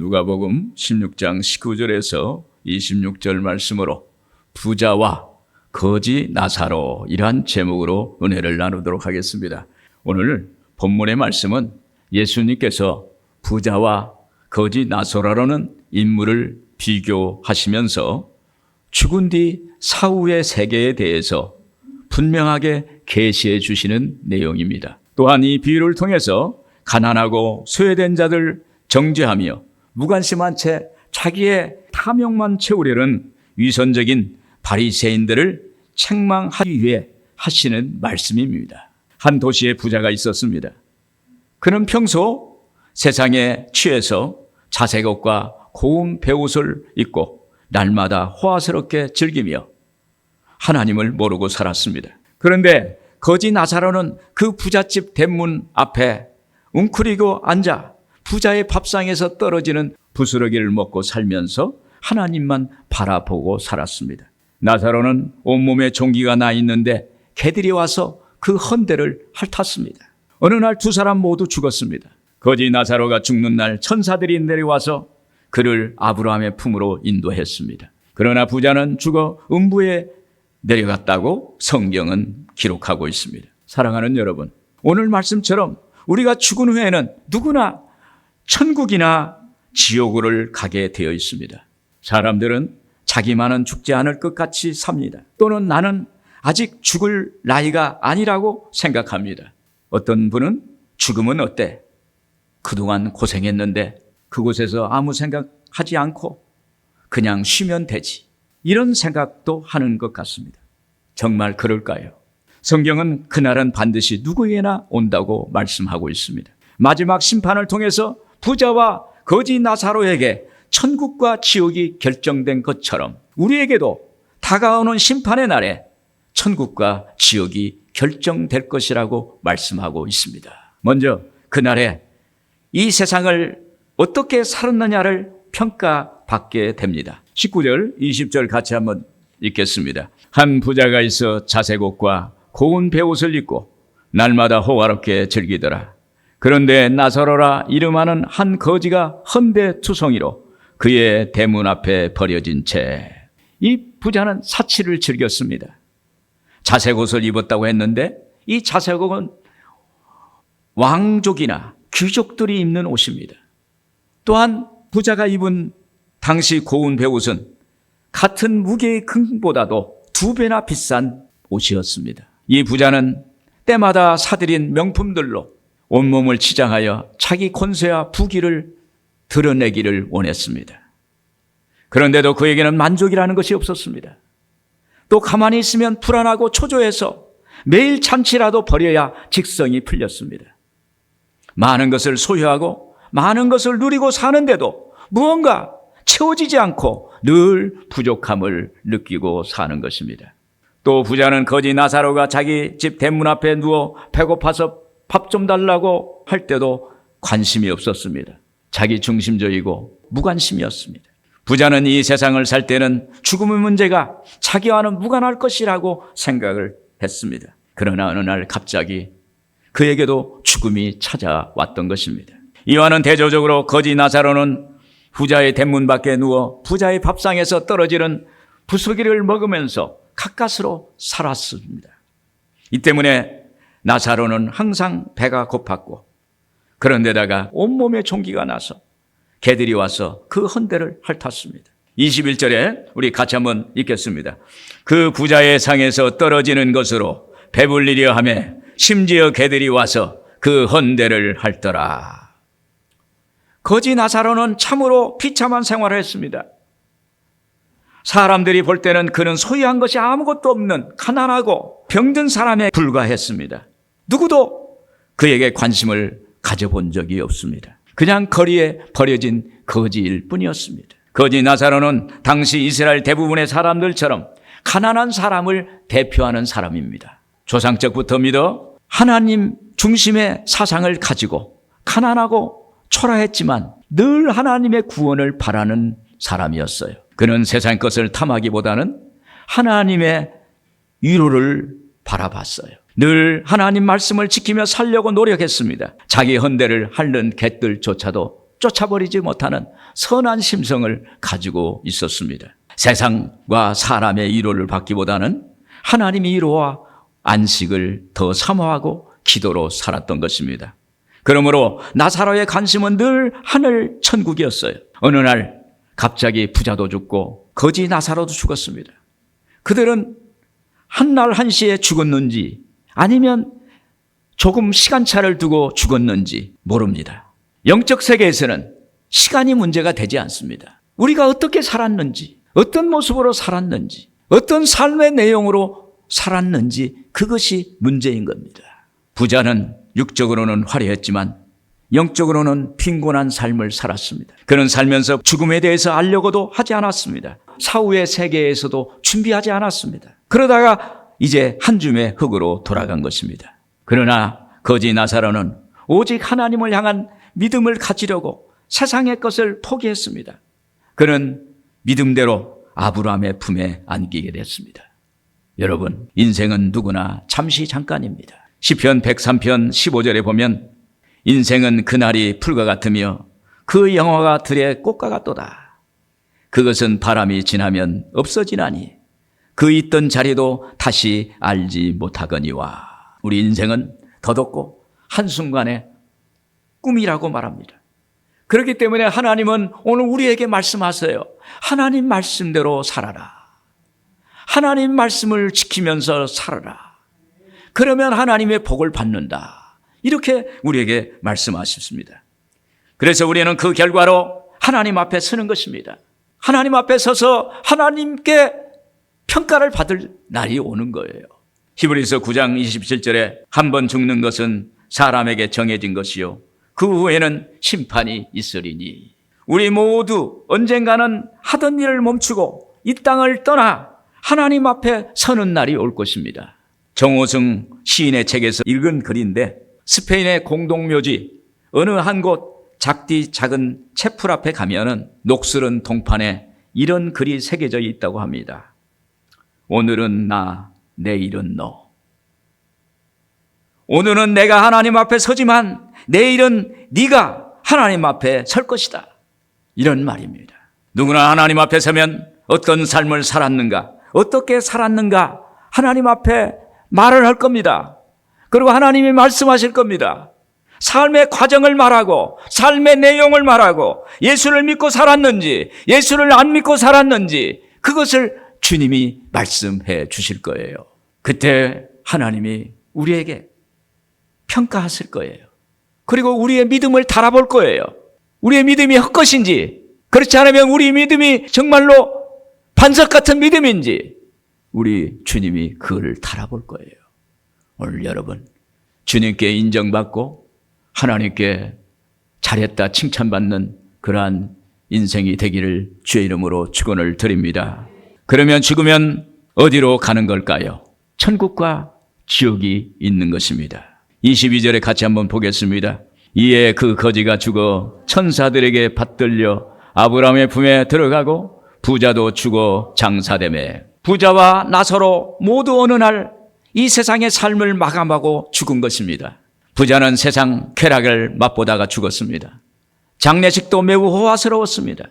누가복음 16장 19절에서 26절 말씀으로 부자와 거지 나사로 이러한 제목으로 은혜를 나누도록 하겠습니다. 오늘 본문의 말씀은 예수님께서 부자와 거지 나사로라는 인물을 비교하시면서 죽은 뒤 사후의 세계에 대해서 분명하게 계시해 주시는 내용입니다. 또한 이 비유를 통해서 가난하고 소외된 자들 정죄하며 무관심한 채 자기의 탐욕만 채우려는 위선적인 바리새인들을 책망하기 위해 하시는 말씀입니다. 한 도시에 부자가 있었습니다. 그는 평소 세상에 취해서 자색 옷과 고운 베옷을 입고 날마다 호화스럽게 즐기며 하나님을 모르고 살았습니다. 그런데 거지 나사로는 그 부잣집 대문 앞에 웅크리고 앉아 부자의 밥상에서 떨어지는 부스러기를 먹고 살면서 하나님만 바라보고 살았습니다. 나사로는 온몸에 종기가 나 있는데 개들이 와서 그 헌대를 핥았습니다. 어느 날 두 사람 모두 죽었습니다. 거지 나사로가 죽는 날 천사들이 내려와서 그를 아브라함의 품으로 인도했습니다. 그러나 부자는 죽어 음부에 내려갔다고 성경은 기록하고 있습니다. 사랑하는 여러분, 오늘 말씀처럼 우리가 죽은 후에는 누구나 천국이나 지옥을 가게 되어 있습니다. 사람들은 자기만은 죽지 않을 것 같이 삽니다. 또는 나는 아직 죽을 나이가 아니라고 생각합니다. 어떤 분은 죽으면 어때? 그동안 고생했는데 그곳에서 아무 생각하지 않고 그냥 쉬면 되지. 이런 생각도 하는 것 같습니다. 정말 그럴까요? 성경은 그날은 반드시 누구에게나 온다고 말씀하고 있습니다. 마지막 심판을 통해서 부자와 거지 나사로에게 천국과 지옥이 결정된 것처럼 우리에게도 다가오는 심판의 날에 천국과 지옥이 결정될 것이라고 말씀하고 있습니다. 먼저 그날에 이 세상을 어떻게 살았느냐를 평가받게 됩니다. 19절, 20절 같이 한번 읽겠습니다. 한 부자가 있어 자색 옷과 고운 베옷을 입고 날마다 호화롭게 즐기더라. 그런데 나사로라 이름하는 한 거지가 헌대투성이로 그의 대문 앞에 버려진 채 이 부자는 사치를 즐겼습니다. 자색 옷을 입었다고 했는데 이 자색 옷은 왕족이나 귀족들이 입는 옷입니다. 또한 부자가 입은 당시 고운 베옷은 같은 무게의 금보다도 2배나 비싼 옷이었습니다. 이 부자는 때마다 사들인 명품들로 온몸을 치장하여 자기 권세와 부귀를 드러내기를 원했습니다. 그런데도 그에게는 만족이라는 것이 없었습니다. 또 가만히 있으면 불안하고 초조해서 매일 잠시라도 버려야 직성이 풀렸습니다. 많은 것을 소유하고 많은 것을 누리고 사는데도 무언가 채워지지 않고 늘 부족함을 느끼고 사는 것입니다. 또 부자는 거지 나사로가 자기 집 대문 앞에 누워 배고파서 밥 좀 달라고 할 때도 관심이 없었습니다. 자기 중심적이고 무관심이었습니다. 부자는 이 세상을 살 때는 죽음의 문제가 자기와는 무관할 것이라고 생각을 했습니다. 그러나 어느 날 갑자기 그에게도 죽음이 찾아왔던 것입니다. 이와는 대조적으로 거지 나사로는 부자의 대문 밖에 누워 부자의 밥상에서 떨어지는 부스러기를 먹으면서 가까스로 살았습니다. 이 때문에 나사로는 항상 배가 고팠고 그런데다가 온몸에 종기가 나서 개들이 와서 그 헌대를 핥았습니다. 21절에 우리 같이 한번 읽겠습니다. 그 부자의 상에서 떨어지는 것으로 배불리려 하며 심지어 개들이 와서 그 헌대를 핥더라. 거지 나사로는 참으로 비참한 생활을 했습니다. 사람들이 볼 때는 그는 소유한 것이 아무것도 없는 가난하고 병든 사람에 불과했습니다. 누구도 그에게 관심을 가져본 적이 없습니다. 그냥 거리에 버려진 거지일 뿐이었습니다. 거지 나사로는 당시 이스라엘 대부분의 사람들처럼 가난한 사람을 대표하는 사람입니다. 조상적부터 믿어 하나님 중심의 사상을 가지고 가난하고 초라했지만 늘 하나님의 구원을 바라는 사람이었어요. 그는 세상 것을 탐하기보다는 하나님의 위로를 바라봤어요. 늘 하나님 말씀을 지키며 살려고 노력했습니다. 자기 헌대를 핥는 개들조차도 쫓아버리지 못하는 선한 심성을 가지고 있었습니다. 세상과 사람의 위로를 받기보다는 하나님의 위로와 안식을 더 사모하고 기도로 살았던 것입니다. 그러므로 나사로의 관심은 늘 하늘 천국이었어요. 어느 날 갑자기 부자도 죽고 거지 나사로도 죽었습니다. 그들은 한날 한시에 죽었는지 아니면 조금 시간차를 두고 죽었는지 모릅니다. 영적 세계에서는 시간이 문제가 되지 않습니다. 우리가 어떻게 살았는지, 어떤 모습으로 살았는지, 어떤 삶의 내용으로 살았는지 그것이 문제인 겁니다. 부자는 육적으로는 화려했지만 영적으로는 빈곤한 삶을 살았습니다. 그는 살면서 죽음에 대해서 알려고도 하지 않았습니다. 사후의 세계에서도 준비하지 않았습니다. 그러다가 이제 한 줌의 흙으로 돌아간 것입니다. 그러나 거지 나사로는 오직 하나님을 향한 믿음을 가지려고 세상의 것을 포기했습니다. 그는 믿음대로 아브라함의 품에 안기게 됐습니다. 여러분, 인생은 누구나 잠시 잠깐입니다. 시편 103편 15절에 보면 인생은 그날이 풀과 같으며 그 영화가 들의 꽃과 같도다. 그것은 바람이 지나면 없어지나니 그 있던 자리도 다시 알지 못하거니와. 우리 인생은 더덥고 한순간의 꿈이라고 말합니다. 그렇기 때문에 하나님은 오늘 우리에게 말씀하세요. 하나님 말씀대로 살아라. 하나님 말씀을 지키면서 살아라. 그러면 하나님의 복을 받는다. 이렇게 우리에게 말씀하셨습니다. 그래서 우리는 그 결과로 하나님 앞에 서는 것입니다. 하나님 앞에 서서 하나님께 평가를 받을 날이 오는 거예요. 히브리서 9장 27절에 한 번 죽는 것은 사람에게 정해진 것이요 그 후에는 심판이 있으리니. 우리 모두 언젠가는 하던 일을 멈추고 이 땅을 떠나 하나님 앞에 서는 날이 올 것입니다. 정호승 시인의 책에서 읽은 글인데 스페인의 공동묘지 어느 한 곳 작디 작은 채플 앞에 가면은 녹슬은 동판에 이런 글이 새겨져 있다고 합니다. 오늘은 나, 내일은 너. 오늘은 내가 하나님 앞에 서지만 내일은 네가 하나님 앞에 설 것이다. 이런 말입니다. 누구나 하나님 앞에 서면 어떤 삶을 살았는가, 어떻게 살았는가 하나님 앞에 말을 할 겁니다. 그리고 하나님이 말씀하실 겁니다. 삶의 과정을 말하고 삶의 내용을 말하고 예수를 믿고 살았는지 예수를 안 믿고 살았는지 그것을 주님이 말씀해 주실 거예요. 그때 하나님이 우리에게 평가하실 거예요. 그리고 우리의 믿음을 달아볼 거예요. 우리의 믿음이 헛것인지 그렇지 않으면 우리 믿음이 정말로 반석 같은 믿음인지 우리 주님이 그를 달아볼 거예요. 오늘 여러분 주님께 인정받고 하나님께 잘했다 칭찬받는 그러한 인생이 되기를 주의 이름으로 축원을 드립니다. 그러면 죽으면 어디로 가는 걸까요? 천국과 지옥이 있는 것입니다. 22절에 같이 한번 보겠습니다. 이에 그 거지가 죽어 천사들에게 받들려 아브라함의 품에 들어가고 부자도 죽어 장사되매. 부자와 나사로 모두 어느 날 이 세상의 삶을 마감하고 죽은 것입니다. 부자는 세상 쾌락을 맛보다가 죽었습니다. 장례식도 매우 호화스러웠습니다.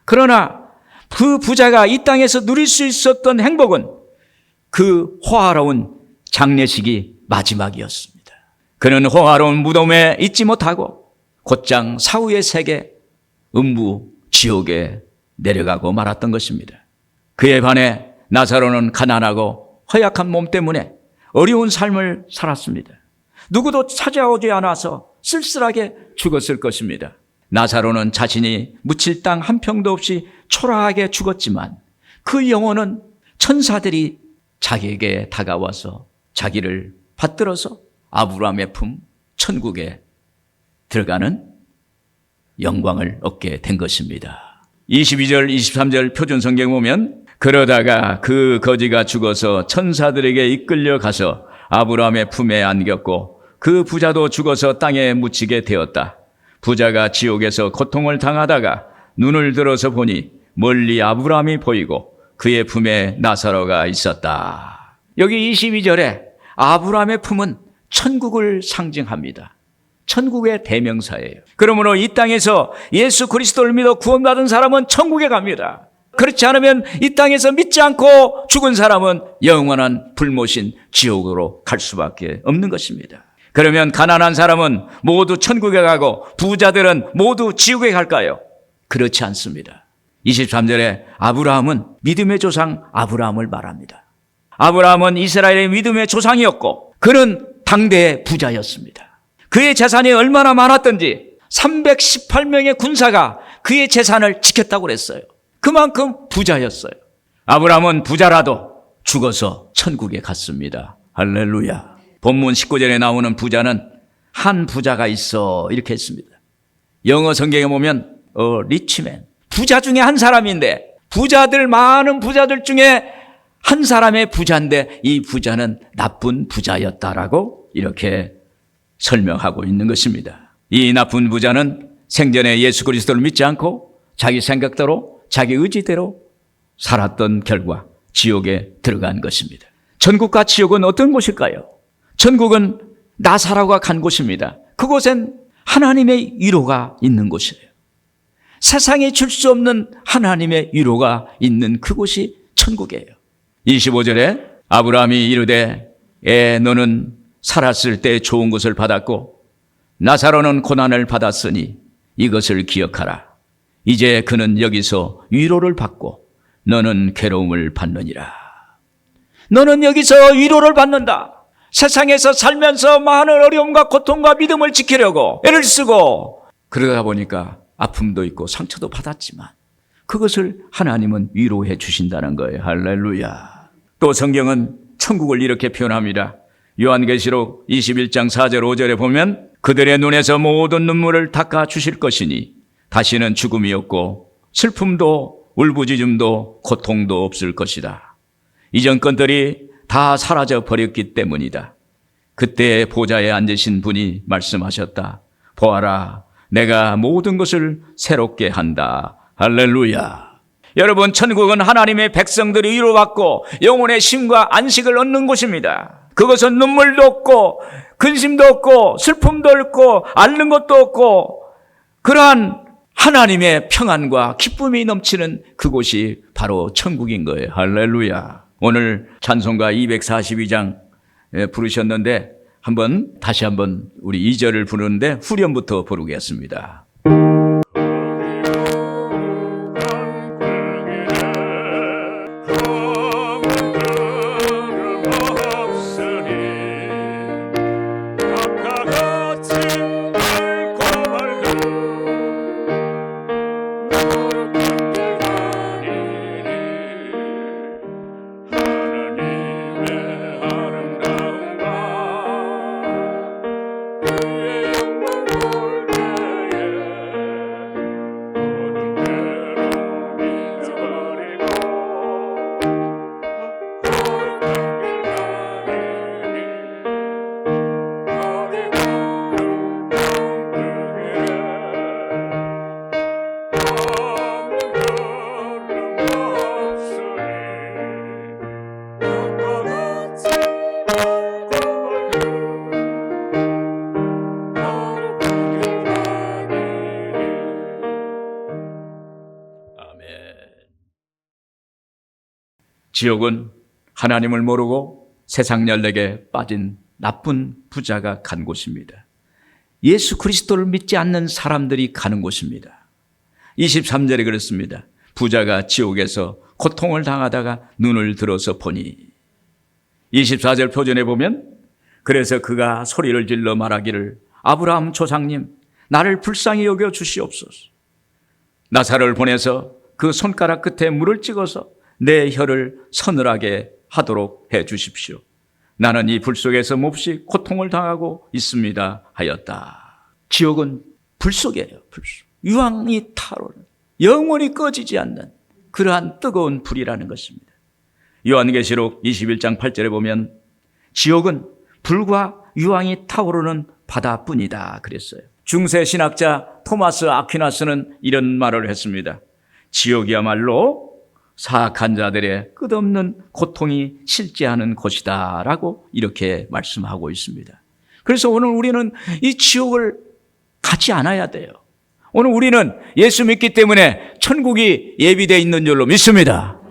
그러나 그 부자가 이 땅에서 누릴 수 있었던 행복은 그 호화로운 장례식이 마지막이었습니다. 그는 호화로운 무덤에 있지 못하고 곧장 사후의 세계 음부 지옥에 내려가고 말았던 것입니다. 그에 반해 나사로는 가난하고 허약한 몸 때문에 어려운 삶을 살았습니다. 누구도 찾아오지 않아서 쓸쓸하게 죽었을 것입니다. 나사로는 자신이 묻힐 땅 한 평도 없이 초라하게 죽었지만 그 영혼은 천사들이 자기에게 다가와서 자기를 받들어서 아브라함의 품 천국에 들어가는 영광을 얻게 된 것입니다. 22절 23절 표준성경 보면 그러다가 그 거지가 죽어서 천사들에게 이끌려 가서 아브라함의 품에 안겼고 그 부자도 죽어서 땅에 묻히게 되었다. 부자가 지옥에서 고통을 당하다가 눈을 들어서 보니 멀리 아브라함이 보이고 그의 품에 나사로가 있었다. 여기 22절에 아브라함의 품은 천국을 상징합니다. 천국의 대명사예요. 그러므로 이 땅에서 예수 그리스도를 믿어 구원받은 사람은 천국에 갑니다. 그렇지 않으면 이 땅에서 믿지 않고 죽은 사람은 영원한 불모신 지옥으로 갈 수밖에 없는 것입니다. 그러면 가난한 사람은 모두 천국에 가고 부자들은 모두 지옥에 갈까요? 그렇지 않습니다. 23절에 아브라함은 믿음의 조상 아브라함을 말합니다. 아브라함은 이스라엘의 믿음의 조상이었고 그는 당대의 부자였습니다. 그의 재산이 얼마나 많았던지 318명의 군사가 그의 재산을 지켰다고 그랬어요. 그만큼 부자였어요. 아브라함은 부자라도 죽어서 천국에 갔습니다. 할렐루야. 본문 19절에 나오는 부자는 한 부자가 있어 이렇게 했습니다. 영어 성경에 보면 리치맨, 부자 중에 한 사람인데 많은 부자들 중에 한 사람의 부자인데 이 부자는 나쁜 부자였다라고 이렇게 설명하고 있는 것입니다. 이 나쁜 부자는 생전에 예수 그리스도를 믿지 않고 자기 생각대로 자기 의지대로 살았던 결과 지옥에 들어간 것입니다. 천국과 지옥은 어떤 곳일까요? 천국은 나사로가 간 곳입니다. 그곳엔 하나님의 위로가 있는 곳이에요. 세상에 줄 수 없는 하나님의 위로가 있는 그곳이 천국이에요. 25절에 아브라함이 이르되 너는 살았을 때 좋은 것을 받았고 나사로는 고난을 받았으니 이것을 기억하라. 이제 그는 여기서 위로를 받고 너는 괴로움을 받느니라. 너는 여기서 위로를 받는다. 세상에서 살면서 많은 어려움과 고통과 믿음을 지키려고 애를 쓰고 그러다 보니까 아픔도 있고 상처도 받았지만 그것을 하나님은 위로해 주신다는 거예요. 할렐루야. 또 성경은 천국을 이렇게 표현합니다. 요한계시록 21장 4절 5절에 보면 그들의 눈에서 모든 눈물을 닦아 주실 것이니 다시는 죽음이 없고 슬픔도 울부짖음도 고통도 없을 것이다. 이전 것들이 다 사라져 버렸기 때문이다. 그때 보좌에 앉으신 분이 말씀하셨다. 보아라, 내가 모든 것을 새롭게 한다. 할렐루야. 여러분, 천국은 하나님의 백성들이 위로받고 영혼의 쉼과 안식을 얻는 곳입니다. 그것은 눈물도 없고 근심도 없고 슬픔도 없고 앓는 것도 없고 그러한 하나님의 평안과 기쁨이 넘치는 그곳이 바로 천국인 거예요. 할렐루야. 오늘 찬송가 242장 부르셨는데 다시 한번 우리 2절을 부르는데 후렴부터 부르겠습니다. 지옥은 하나님을 모르고 세상 연락에 빠진 나쁜 부자가 간 곳입니다. 예수 그리스도를 믿지 않는 사람들이 가는 곳입니다. 23절에 그렇습니다. 부자가 지옥에서 고통을 당하다가 눈을 들어서 보니 24절 표전에 보면 그래서 그가 소리를 질러 말하기를 아브라함 조상님 나를 불쌍히 여겨 주시옵소서. 나사로를 보내서 그 손가락 끝에 물을 찍어서 내 혀를 서늘하게 하도록 해 주십시오. 나는 이 불 속에서 몹시 고통을 당하고 있습니다 하였다. 지옥은 불 속이에요. 불 속. 유황이 타오르는 영원히 꺼지지 않는 그러한 뜨거운 불이라는 것입니다. 요한계시록 21장 8절에 보면 지옥은 불과 유황이 타오르는 바다뿐이다 그랬어요. 중세 신학자 토마스 아퀴나스는 이런 말을 했습니다. 지옥이야말로 사악한 자들의 끝없는 고통이 실제하는 곳이다 라고 이렇게 말씀하고 있습니다. 그래서 오늘 우리는 이 지옥을 가지 않아야 돼요. 오늘 우리는 예수 믿기 때문에 천국이 예비되어 있는 줄로 믿습니다.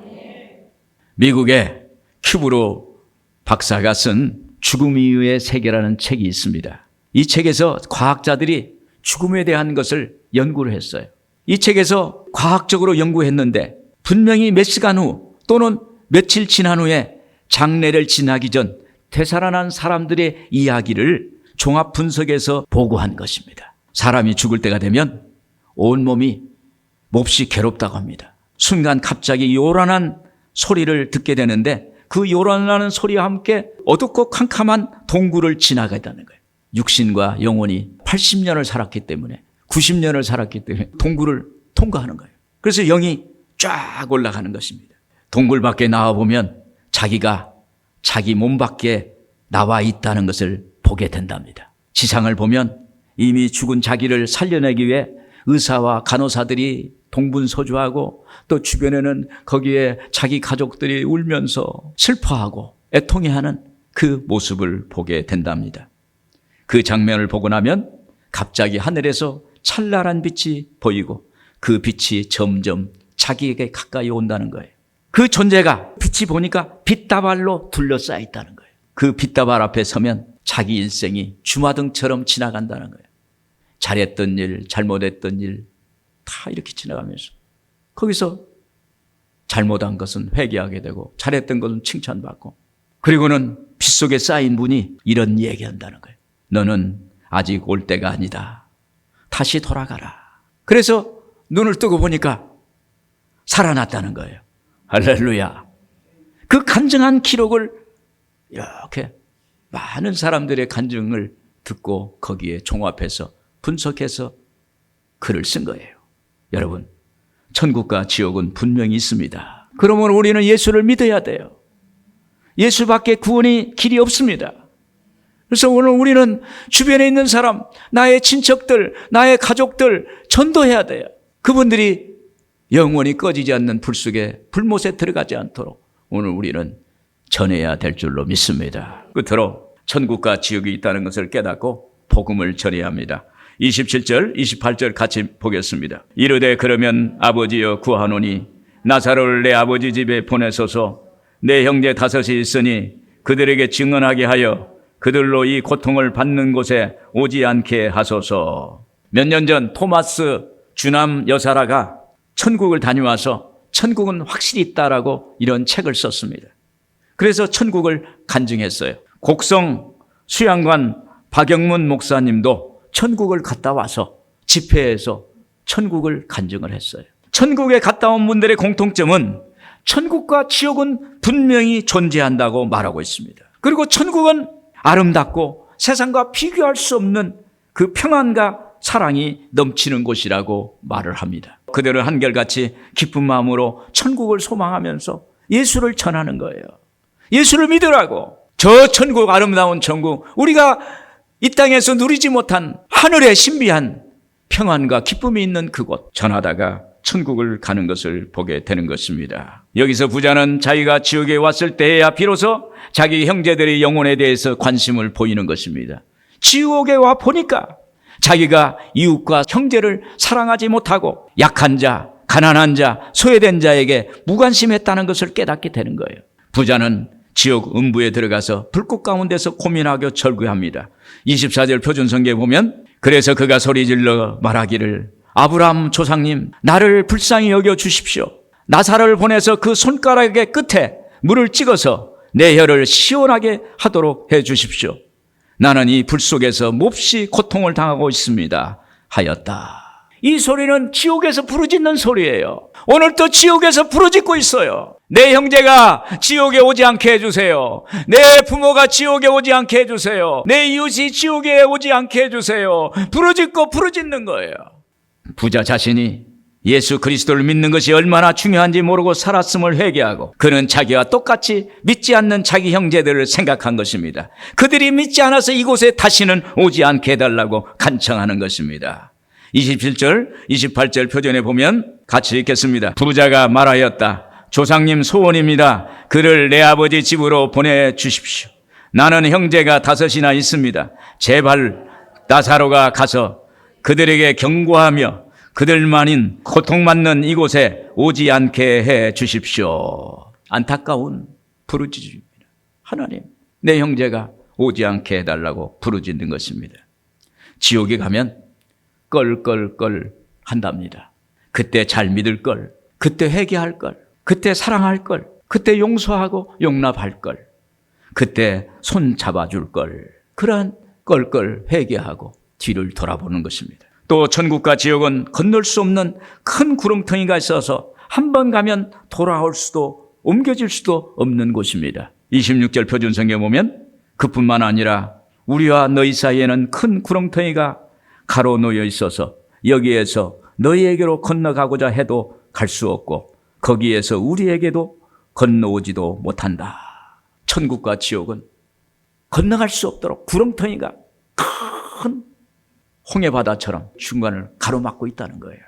미국의 큐브로 박사가 쓴 죽음 이후의 세계라는 책이 있습니다. 이 책에서 과학자들이 죽음에 대한 것을 연구를 했어요. 이 책에서 과학적으로 연구했는데 분명히 몇 시간 후 또는 며칠 지난 후에 장례를 지나기 전 되살아난 사람들의 이야기를 종합 분석해서 보고한 것입니다. 사람이 죽을 때가 되면 온몸이 몹시 괴롭다고 합니다. 순간 갑자기 요란한 소리를 듣게 되는데 그 요란하는 소리와 함께 어둡고 캄캄한 동굴을 지나가다는 거예요. 육신과 영혼이 80년을 살았기 때문에 90년을 살았기 때문에 동굴을 통과하는 거예요. 그래서 영이 쫙 올라가는 것입니다. 동굴 밖에 나와보면 자기가 자기 몸 밖에 나와 있다는 것을 보게 된답니다. 지상을 보면 이미 죽은 자기를 살려내기 위해 의사와 간호사들이 동분서주하고 또 주변에는 거기에 자기 가족들이 울면서 슬퍼하고 애통해하는 그 모습을 보게 된답니다. 그 장면을 보고 나면 갑자기 하늘에서 찬란한 빛이 보이고 그 빛이 점점 자기에게 가까이 온다는 거예요. 그 존재가 빛이 보니까 빛다발로 둘러싸여 있다는 거예요. 그 빛다발 앞에 서면 자기 일생이 주마등처럼 지나간다는 거예요. 잘했던 일, 잘못했던 일 다 이렇게 지나가면서 거기서 잘못한 것은 회개하게 되고 잘했던 것은 칭찬받고 그리고는 빛 속에 쌓인 분이 이런 얘기한다는 거예요. 너는 아직 올 때가 아니다. 다시 돌아가라. 그래서 눈을 뜨고 보니까 살아났다는 거예요. 할렐루야. 그 간증한 기록을 이렇게 많은 사람들의 간증을 듣고 거기에 종합해서 분석해서 글을 쓴 거예요. 여러분, 천국과 지옥은 분명히 있습니다. 그러면 우리는 예수를 믿어야 돼요. 예수밖에 구원의 길이 없습니다. 그래서 오늘 우리는 주변에 있는 사람, 나의 친척들, 나의 가족들 전도해야 돼요. 그분들이 영원히 꺼지지 않는 불 속에 불못에 들어가지 않도록 오늘 우리는 전해야 될 줄로 믿습니다. 끝으로 천국과 지옥이 있다는 것을 깨닫고 복음을 전해야 합니다. 27절, 28절 같이 보겠습니다. 이르되 그러면 아버지여 구하노니 나사로를 내 아버지 집에 보내소서. 내 형제 다섯이 있으니 그들에게 증언하게 하여 그들로 이 고통을 받는 곳에 오지 않게 하소서. 몇 년 전 토마스 주남 여사라가 천국을 다녀와서 천국은 확실히 있다라고 이런 책을 썼습니다. 그래서 천국을 간증했어요. 곡성 수양관 박영문 목사님도 천국을 갔다 와서 집회에서 천국을 간증을 했어요. 천국에 갔다 온 분들의 공통점은 천국과 지옥은 분명히 존재한다고 말하고 있습니다. 그리고 천국은 아름답고 세상과 비교할 수 없는 그 평안과 사랑이 넘치는 곳이라고 말을 합니다. 그들은 한결같이 기쁜 마음으로 천국을 소망하면서 예수를 전하는 거예요. 예수를 믿으라고. 저 천국, 아름다운 천국, 우리가 이 땅에서 누리지 못한 하늘의 신비한 평안과 기쁨이 있는 그곳 전하다가 천국을 가는 것을 보게 되는 것입니다. 여기서 부자는 자기가 지옥에 왔을 때에야 비로소 자기 형제들의 영혼에 대해서 관심을 보이는 것입니다. 지옥에 와 보니까 자기가 이웃과 형제를 사랑하지 못하고 약한 자, 가난한 자, 소외된 자에게 무관심했다는 것을 깨닫게 되는 거예요. 부자는 지옥 음부에 들어가서 불꽃 가운데서 고민하고 절규합니다. 24절 표준성경에 보면 그래서 그가 소리질러 말하기를 아브라함 조상님 나를 불쌍히 여겨 주십시오. 나사로를 보내서 그 손가락의 끝에 물을 찍어서 내 혀를 시원하게 하도록 해 주십시오. 나는 이 불 속에서 몹시 고통을 당하고 있습니다 하였다. 이 소리는 지옥에서 부르짖는 소리예요. 오늘 또 지옥에서 부르짖고 있어요. 내 형제가 지옥에 오지 않게 해주세요. 내 부모가 지옥에 오지 않게 해주세요. 내 이웃이 지옥에 오지 않게 해주세요. 부르짖고 부르짖는 거예요. 부자 자신이 예수 그리스도를 믿는 것이 얼마나 중요한지 모르고 살았음을 회개하고 그는 자기와 똑같이 믿지 않는 자기 형제들을 생각한 것입니다. 그들이 믿지 않아서 이곳에 다시는 오지 않게 해달라고 간청하는 것입니다. 27절, 28절 표전에 보면 같이 읽겠습니다. 부자가 말하였다. 조상님 소원입니다. 그를 내 아버지 집으로 보내주십시오. 나는 형제가 5이나 있습니다. 제발 나사로가 가서 그들에게 경고하며 그들만인 고통받는 이곳에 오지 않게 해 주십시오. 안타까운 부르짖음입니다. 하나님, 내 형제가 오지 않게 해달라고 부르짖는 것입니다. 지옥에 가면 껄껄껄 한답니다. 그때 잘 믿을 걸, 그때 회개할 걸, 그때 사랑할 걸, 그때 용서하고 용납할 걸, 그때 손 잡아줄 걸, 그러한 껄껄 회개하고 뒤를 돌아보는 것입니다. 또 천국과 지옥은 건널 수 없는 큰 구렁텅이가 있어서 한 번 가면 돌아올 수도 옮겨질 수도 없는 곳입니다. 26절 표준성경에 보면 그뿐만 아니라 우리와 너희 사이에는 큰 구렁텅이가 가로놓여 있어서 여기에서 너희에게로 건너가고자 해도 갈 수 없고 거기에서 우리에게도 건너오지도 못한다. 천국과 지옥은 건너갈 수 없도록 구렁텅이가 큰 홍해바다처럼 중간을 가로막고 있다는 거예요.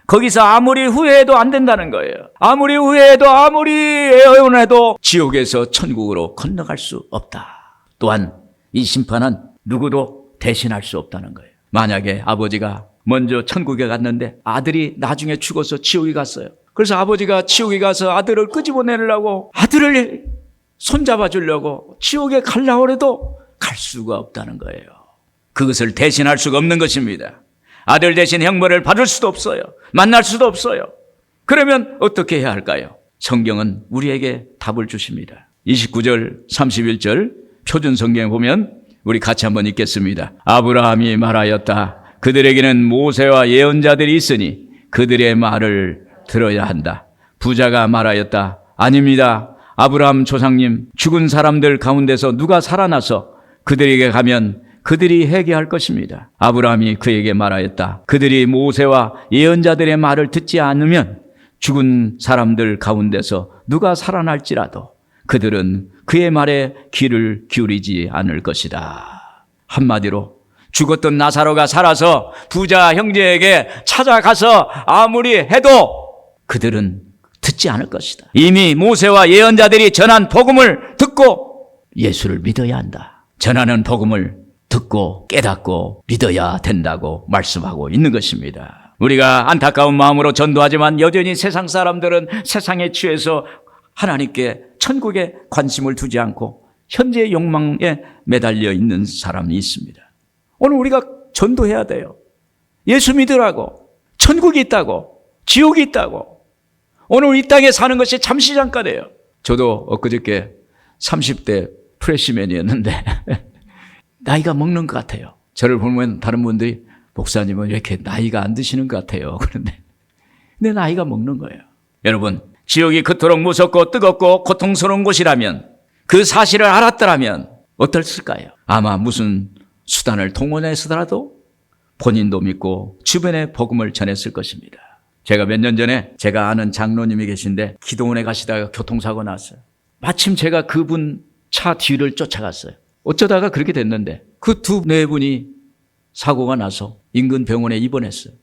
거기서 아무리 후회해도 안 된다는 거예요. 아무리 후회해도 아무리 애원해도 지옥에서 천국으로 건너갈 수 없다. 또한 이 심판은 누구도 대신할 수 없다는 거예요. 만약에 아버지가 먼저 천국에 갔는데 아들이 나중에 죽어서 지옥에 갔어요. 그래서 아버지가 지옥에 가서 아들을 끄집어내려고 아들을 손잡아 주려고 지옥에 가려고 해도 갈 수가 없다는 거예요. 그것을 대신할 수가 없는 것입니다. 아들 대신 형벌을 받을 수도 없어요. 만날 수도 없어요. 그러면 어떻게 해야 할까요? 성경은 우리에게 답을 주십니다. 29절, 31절 표준 성경에 보면 우리 같이 한번 읽겠습니다. 아브라함이 말하였다. 그들에게는 모세와 예언자들이 있으니 그들의 말을 들어야 한다. 부자가 말하였다. 아닙니다. 아브라함 조상님, 죽은 사람들 가운데서 누가 살아나서 그들에게 가면 그들이 회개할 것입니다. 아브라함이 그에게 말하였다. 그들이 모세와 예언자들의 말을 듣지 않으면 죽은 사람들 가운데서 누가 살아날지라도 그들은 그의 말에 귀를 기울이지 않을 것이다. 한마디로 죽었던 나사로가 살아서 부자 형제에게 찾아가서 아무리 해도 그들은 듣지 않을 것이다. 이미 모세와 예언자들이 전한 복음을 듣고 예수를 믿어야 한다. 전하는 복음을 듣고 깨닫고 믿어야 된다고 말씀하고 있는 것입니다. 우리가 안타까운 마음으로 전도하지만 여전히 세상 사람들은 세상에 취해서 하나님께 천국에 관심을 두지 않고 현재의 욕망에 매달려 있는 사람이 있습니다. 오늘 우리가 전도해야 돼요. 예수 믿으라고, 천국이 있다고, 지옥이 있다고. 오늘 이 땅에 사는 것이 잠시 잠깐이에요. 저도 엊그저께 30대 프레시맨이었는데 나이가 먹는 것 같아요. 저를 보면 다른 분들이 목사님은 왜 이렇게 나이가 안 드시는 것 같아요. 그런데 내 나이가 먹는 거예요. 여러분, 지옥이 그토록 무섭고 뜨겁고 고통스러운 곳이라면 그 사실을 알았더라면 어떨까요? 아마 무슨 수단을 동원해서라도 본인도 믿고 주변에 복음을 전했을 것입니다. 제가 몇 년 전에 제가 아는 장로님이 계신데 기도원에 가시다가 교통사고 났어요. 마침 제가 그분 차 뒤를 쫓아갔어요. 어쩌다가 그렇게 됐는데 그 네 분이 사고가 나서 인근 병원에 입원했어요.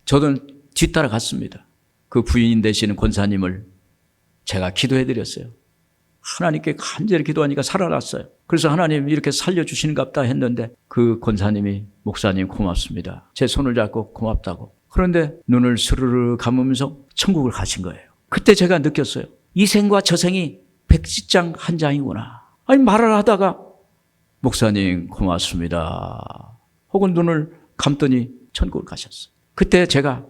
저도 뒤따라 갔습니다. 그 부인 되시는 권사님을 제가 기도해드렸어요. 하나님께 간절히 기도하니까 살아났어요. 그래서 하나님 이렇게 살려주시는갑다 했는데 그 권사님이 목사님 고맙습니다. 제 손을 잡고 고맙다고. 그런데 눈을 스르르 감으면서 천국을 가신 거예요. 그때 제가 느꼈어요. 이 생과 저 생이 백지장 한 장이구나. 아니 말을 하다가 목사님 고맙습니다. 혹은 눈을 감더니 천국을 가셨어요. 그때 제가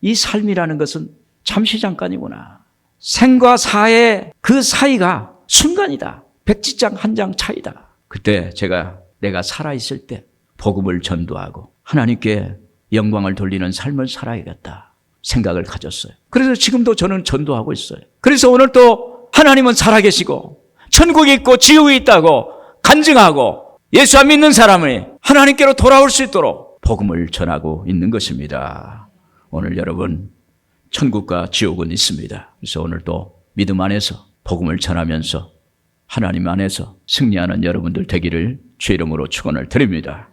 이 삶이라는 것은 잠시 잠깐이구나. 생과 사의 그 사이가 순간이다. 백지장 한 장 차이다. 그때 제가 내가 살아있을 때 복음을 전도하고 하나님께 영광을 돌리는 삶을 살아야겠다 생각을 가졌어요. 그래서 지금도 저는 전도하고 있어요. 그래서 오늘 또 하나님은 살아계시고 천국이 있고 지옥이 있다고 간증하고 예수 안 믿는 사람이 하나님께로 돌아올 수 있도록 복음을 전하고 있는 것입니다. 오늘 여러분 천국과 지옥은 있습니다. 그래서 오늘 또 믿음 안에서 복음을 전하면서 하나님 안에서 승리하는 여러분들 되기를 주의 이름으로 축원을 드립니다.